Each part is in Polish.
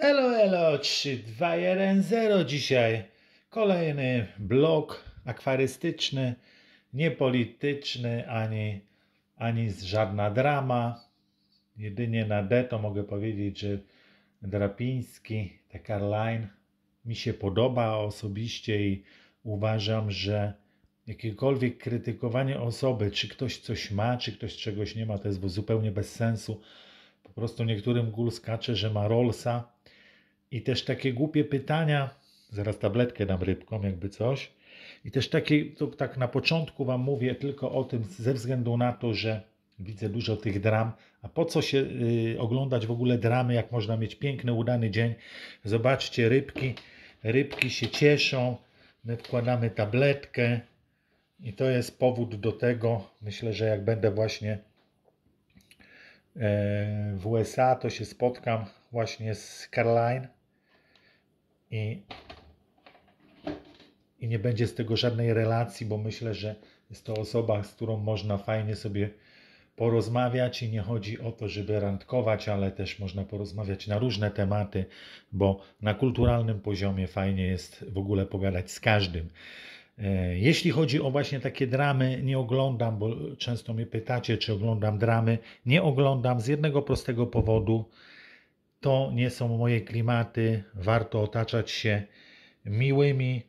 Elo, elo, 3, 2, 1, 0 dzisiaj. Kolejny blog akwarystyczny, niepolityczny, ani żadna drama. Jedynie na D to mogę powiedzieć, że Drapiński, te Caroline, mi się podoba osobiście i uważam, że jakiekolwiek krytykowanie osoby, czy ktoś coś ma, czy ktoś czegoś nie ma, to jest zupełnie bez sensu. Po prostu niektórym gól skacze, że ma Rollsa. I też takie głupie pytania, zaraz tabletkę dam rybkom, jakby coś. I też takie, to tak na początku wam mówię tylko o tym ze względu na to, że widzę dużo tych dram. A po co się oglądać w ogóle dramy, jak można mieć piękny, udany dzień? Zobaczcie, rybki się cieszą, my wkładamy tabletkę i to jest powód do tego. Myślę, że jak będę właśnie w USA, to się spotkam właśnie z Caroline i nie będzie z tego żadnej relacji, bo myślę, że jest to osoba, z którą można fajnie sobie porozmawiać i nie chodzi o to, żeby randkować, ale też można porozmawiać na różne tematy, bo na kulturalnym poziomie fajnie jest w ogóle pogadać z każdym. Jeśli chodzi o właśnie takie dramy, nie oglądam, bo często mnie pytacie, czy oglądam dramy. Nie oglądam z jednego prostego powodu. To nie są moje klimaty. Warto otaczać się miłymi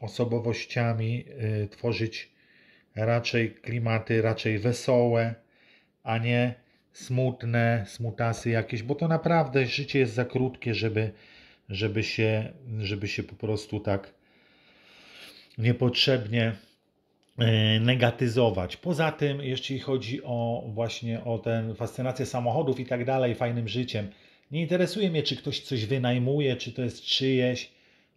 osobowościami, tworzyć raczej klimaty, raczej wesołe, a nie smutne, smutasy jakieś, bo to naprawdę życie jest za krótkie, żeby się po prostu tak niepotrzebnie negatyzować. Poza tym, jeśli chodzi o tę fascynację samochodów i tak dalej, fajnym życiem, nie interesuje mnie, czy ktoś coś wynajmuje, czy to jest czyjeś.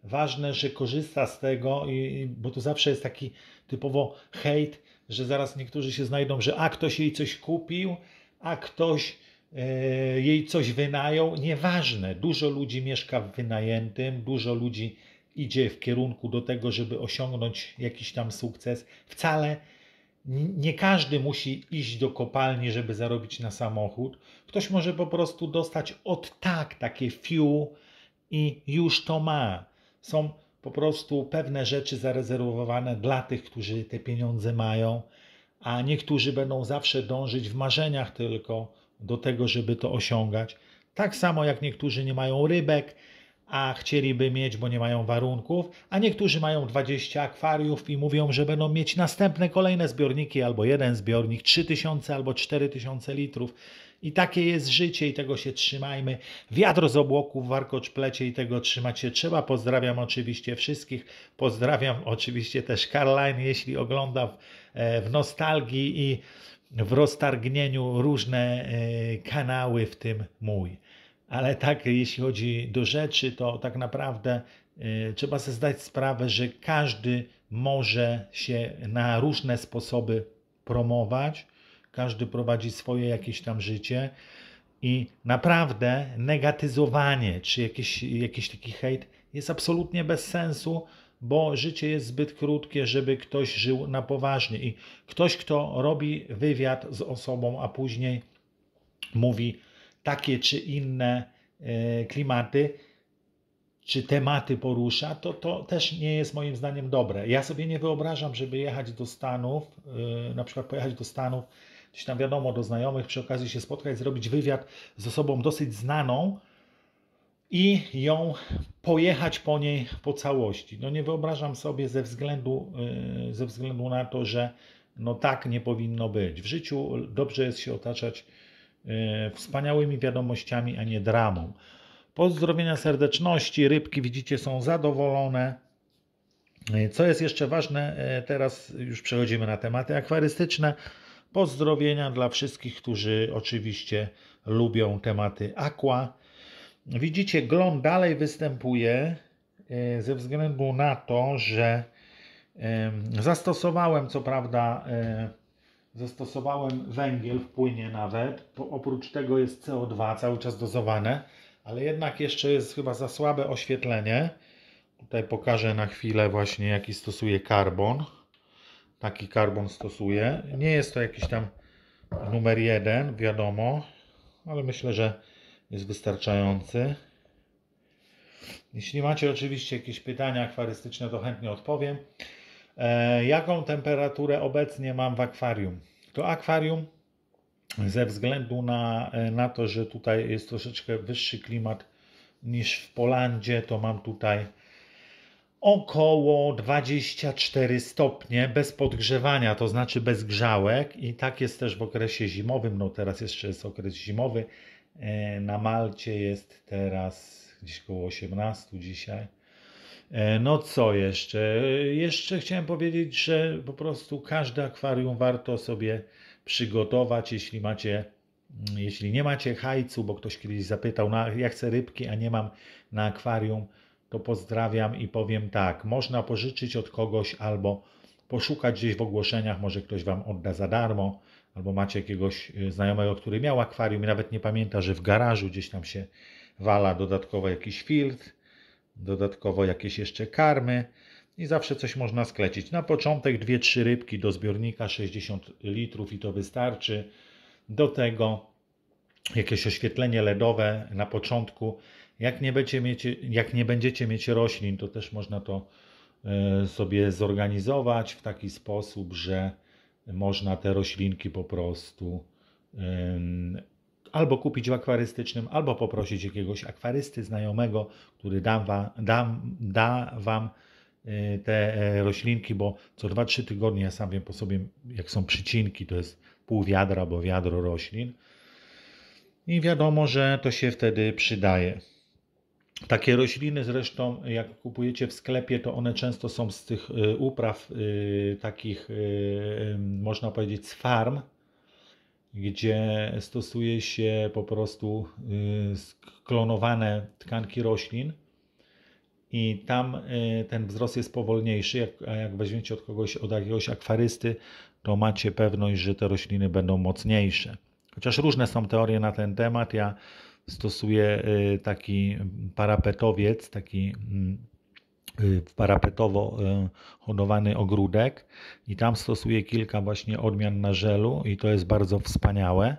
Ważne, że korzysta z tego, bo to zawsze jest taki typowo hejt, że zaraz niektórzy się znajdą, że ktoś jej coś kupił, a ktoś jej coś wynajął. Nieważne, dużo ludzi mieszka w wynajętym, dużo ludzi idzie w kierunku do tego, żeby osiągnąć jakiś tam sukces. Wcale nie każdy musi iść do kopalni, żeby zarobić na samochód. Ktoś może po prostu dostać takie few i już to ma. Są po prostu pewne rzeczy zarezerwowane dla tych, którzy te pieniądze mają, a niektórzy będą zawsze dążyć w marzeniach tylko do tego, żeby to osiągać. Tak samo jak niektórzy nie mają rybek, a chcieliby mieć, bo nie mają warunków, a niektórzy mają 20 akwariów i mówią, że będą mieć następne kolejne zbiorniki, albo jeden zbiornik, 3000 albo 4000 litrów. I takie jest życie i tego się trzymajmy. Wiatr z obłoków, warkocz plecie i tego trzymać się trzeba. Pozdrawiam oczywiście wszystkich. Pozdrawiam oczywiście też Caroline, jeśli ogląda w nostalgii i w roztargnieniu różne kanały, w tym mój. Ale tak, jeśli chodzi do rzeczy, to tak naprawdę trzeba sobie zdać sprawę, że każdy może się na różne sposoby promować. Każdy prowadzi swoje jakieś tam życie i naprawdę negatyzowanie czy jakiś taki hejt jest absolutnie bez sensu, bo życie jest zbyt krótkie, żeby ktoś żył na poważnie. I ktoś, kto robi wywiad z osobą, a później mówi takie czy inne klimaty, czy tematy porusza, to też nie jest moim zdaniem dobre. Ja sobie nie wyobrażam, żeby jechać do Stanów, na przykład pojechać do Stanów, gdzieś tam wiadomo, do znajomych, przy okazji się spotkać, zrobić wywiad z osobą dosyć znaną i ją pojechać po niej po całości. No nie wyobrażam sobie ze względu na to, że no tak nie powinno być. W życiu dobrze jest się otaczać wspaniałymi wiadomościami, a nie dramą. Pozdrowienia serdeczności, rybki widzicie są zadowolone. Co jest jeszcze ważne, teraz już przechodzimy na tematy akwarystyczne. Pozdrowienia dla wszystkich, którzy oczywiście lubią tematy aqua. Widzicie, glon dalej występuje ze względu na to, że zastosowałem, co prawda, węgiel w płynie nawet. Oprócz tego jest CO2 cały czas dozowane, ale jednak jeszcze jest chyba za słabe oświetlenie. Tutaj pokażę na chwilę właśnie, jaki stosuję karbon. Taki karbon stosuję. Nie jest to jakiś tam numer 1, wiadomo, ale myślę, że jest wystarczający. Jeśli macie oczywiście jakieś pytania akwarystyczne, to chętnie odpowiem. Jaką temperaturę obecnie mam w akwarium? To akwarium ze względu na to, że tutaj jest troszeczkę wyższy klimat niż w Polandzie, to mam tutaj około 24 stopnie bez podgrzewania, to znaczy bez grzałek, i tak jest też w okresie zimowym. No teraz jeszcze jest okres zimowy. Na Malcie jest teraz gdzieś koło 18 dzisiaj. No co jeszcze? Jeszcze chciałem powiedzieć, że po prostu każde akwarium warto sobie przygotować, jeśli nie macie hajcu, bo ktoś kiedyś zapytał, no ja chcę rybki, a nie mam na akwarium, to pozdrawiam i powiem tak, można pożyczyć od kogoś albo poszukać gdzieś w ogłoszeniach, może ktoś Wam odda za darmo, albo macie jakiegoś znajomego, który miał akwarium i nawet nie pamięta, że w garażu gdzieś tam się wala dodatkowo jakiś filtr, dodatkowo jakieś jeszcze karmy i zawsze coś można sklecić. Na początek 2-3 rybki do zbiornika 60 litrów i to wystarczy. Do tego jakieś oświetlenie LEDowe na początku. Jak nie będziecie mieć roślin, to też można to sobie zorganizować w taki sposób, że można te roślinki po prostu albo kupić w akwarystycznym, albo poprosić jakiegoś akwarysty znajomego, który da Wam te roślinki, bo co 2-3 tygodnie, ja sam wiem po sobie, jak są przycinki, to jest pół wiadra, bo wiadro roślin. I wiadomo, że to się wtedy przydaje. Takie rośliny zresztą, jak kupujecie w sklepie, to one często są z tych upraw takich, można powiedzieć, z farm, gdzie stosuje się po prostu sklonowane tkanki roślin i tam ten wzrost jest powolniejszy. Jak weźmiecie od jakiegoś akwarysty, to macie pewność, że te rośliny będą mocniejsze. Chociaż różne są teorie na ten temat. Ja stosuję taki parapetowiec, taki parapetowo hodowany ogródek i tam stosuję kilka właśnie odmian na żelu i to jest bardzo wspaniałe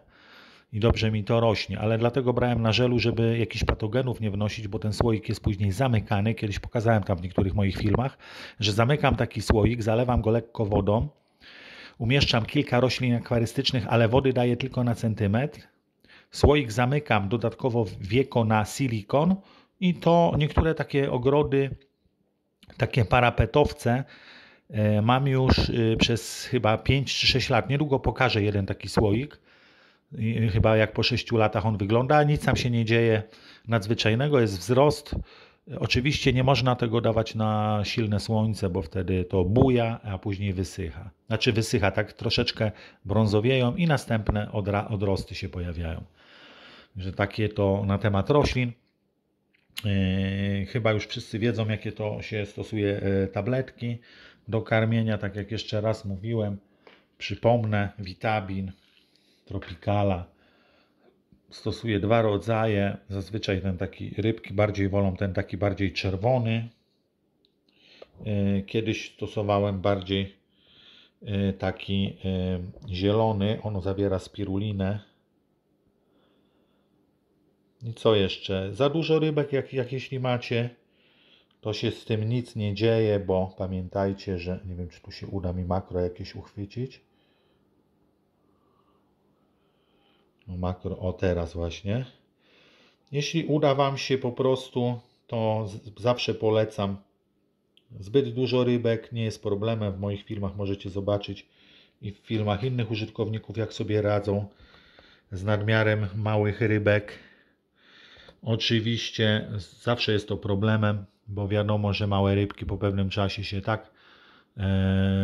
i dobrze mi to rośnie, ale dlatego brałem na żelu, żeby jakichś patogenów nie wnosić, bo ten słoik jest później zamykany. Kiedyś pokazałem tam w niektórych moich filmach, że zamykam taki słoik, zalewam go lekko wodą, umieszczam kilka roślin akwarystycznych, ale wody daję tylko na centymetr. Słoik zamykam dodatkowo wieko na silikon i to niektóre takie ogrody, takie parapetowce mam już przez chyba 5 czy 6 lat. Niedługo pokażę jeden taki słoik. I chyba jak po 6 latach on wygląda, nic tam się nie dzieje nadzwyczajnego, jest wzrost. Oczywiście nie można tego dawać na silne słońce, bo wtedy to buja, a później wysycha. Znaczy wysycha, tak troszeczkę brązowieją i następne odrosty się pojawiają. Że takie to na temat roślin. Chyba już wszyscy wiedzą, jakie to się stosuje tabletki do karmienia, tak jak jeszcze raz mówiłem. Przypomnę, Vitabin, Tropicala. Stosuję 2 rodzaje. Zazwyczaj ten taki rybki bardziej wolą ten taki bardziej czerwony. Kiedyś stosowałem bardziej taki zielony. On zawiera spirulinę. I co jeszcze? Za dużo rybek, jak jeśli macie, to się z tym nic nie dzieje, bo pamiętajcie, że nie wiem, czy tu się uda mi makro jakieś uchwycić. No makro, o teraz właśnie. Jeśli uda Wam się po prostu, to zawsze polecam. Zbyt dużo rybek nie jest problemem. W moich filmach możecie zobaczyć i w filmach innych użytkowników, jak sobie radzą z nadmiarem małych rybek. Oczywiście zawsze jest to problemem, bo wiadomo, że małe rybki po pewnym czasie się tak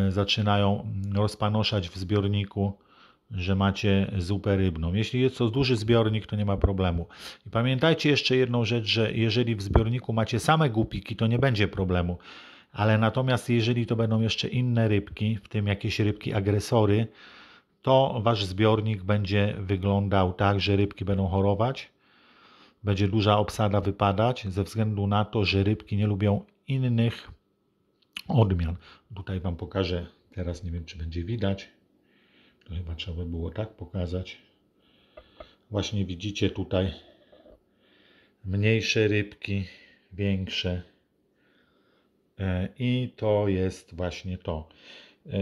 zaczynają rozpanoszać w zbiorniku, że macie zupę rybną. Jeśli jest to duży zbiornik, to nie ma problemu. I pamiętajcie jeszcze jedną rzecz, że jeżeli w zbiorniku macie same gupiki, to nie będzie problemu. Ale natomiast jeżeli to będą jeszcze inne rybki, w tym jakieś rybki agresory, to wasz zbiornik będzie wyglądał tak, że rybki będą chorować. Będzie duża obsada wypadać ze względu na to, że rybki nie lubią innych odmian. Tutaj Wam pokażę, teraz nie wiem, czy będzie widać. To chyba trzeba by było tak pokazać. Właśnie widzicie tutaj mniejsze rybki, większe. I to jest właśnie to.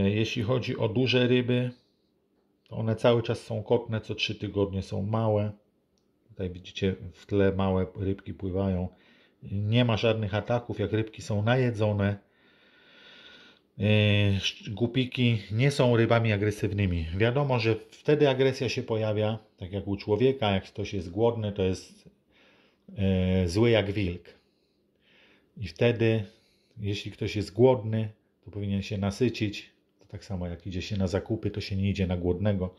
Jeśli chodzi o duże ryby, to one cały czas są kotne, co 3 tygodnie są małe. Tutaj widzicie, w tle małe rybki pływają. Nie ma żadnych ataków, jak rybki są najedzone. Gupiki nie są rybami agresywnymi. Wiadomo, że wtedy agresja się pojawia, tak jak u człowieka, jak ktoś jest głodny, to jest zły jak wilk. I wtedy, jeśli ktoś jest głodny, to powinien się nasycić. To tak samo jak idzie się na zakupy, to się nie idzie na głodnego,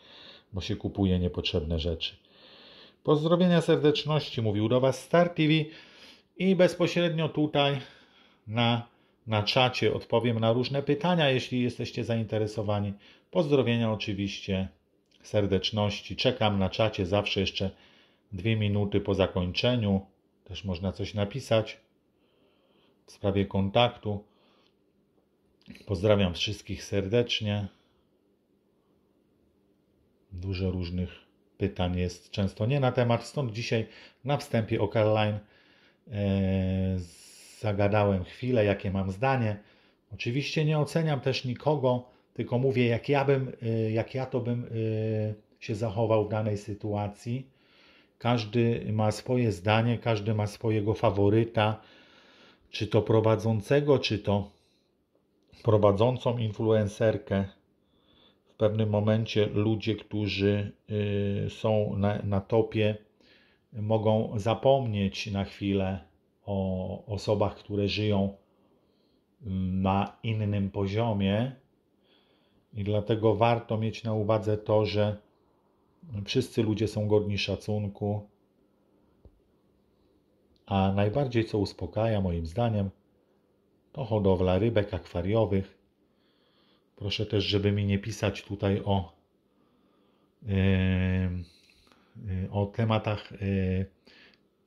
bo się kupuje niepotrzebne rzeczy. Pozdrowienia serdeczności, mówił do Was Star TV i bezpośrednio tutaj na czacie odpowiem na różne pytania, jeśli jesteście zainteresowani. Pozdrowienia oczywiście, serdeczności. Czekam na czacie zawsze jeszcze 2 minuty po zakończeniu. Też można coś napisać w sprawie kontaktu. Pozdrawiam wszystkich serdecznie. Dużo różnych pytań jest, często nie na temat, stąd dzisiaj na wstępie o Caroline zagadałem chwilę, jakie mam zdanie. Oczywiście nie oceniam też nikogo, tylko mówię, jak ja to bym się zachował w danej sytuacji. Każdy ma swoje zdanie, każdy ma swojego faworyta, czy to prowadzącego, czy to prowadzącą influencerkę. W pewnym momencie ludzie, którzy są na topie, mogą zapomnieć na chwilę o osobach, które żyją na innym poziomie i dlatego warto mieć na uwadze to, że wszyscy ludzie są godni szacunku, a najbardziej co uspokaja moim zdaniem to hodowla rybek akwariowych. Proszę też, żeby mi nie pisać tutaj o tematach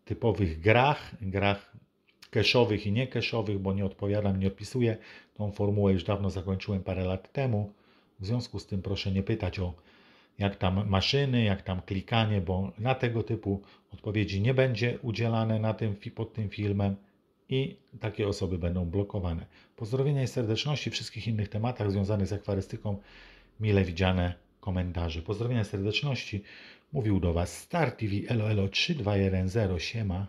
typowych grach cashowych i nie cashowych, bo nie odpowiadam, nie odpisuję. Tą formułę już dawno zakończyłem parę lat temu. W związku z tym proszę nie pytać o jak tam maszyny, jak tam klikanie, bo na tego typu odpowiedzi nie będzie udzielane pod tym filmem i takie osoby będą blokowane. Pozdrowienia i serdeczności, wszystkich innych tematach związanych z akwarystyką mile widziane komentarze. Pozdrowienia i serdeczności, mówił do Was Star TV, elo 3210, siema.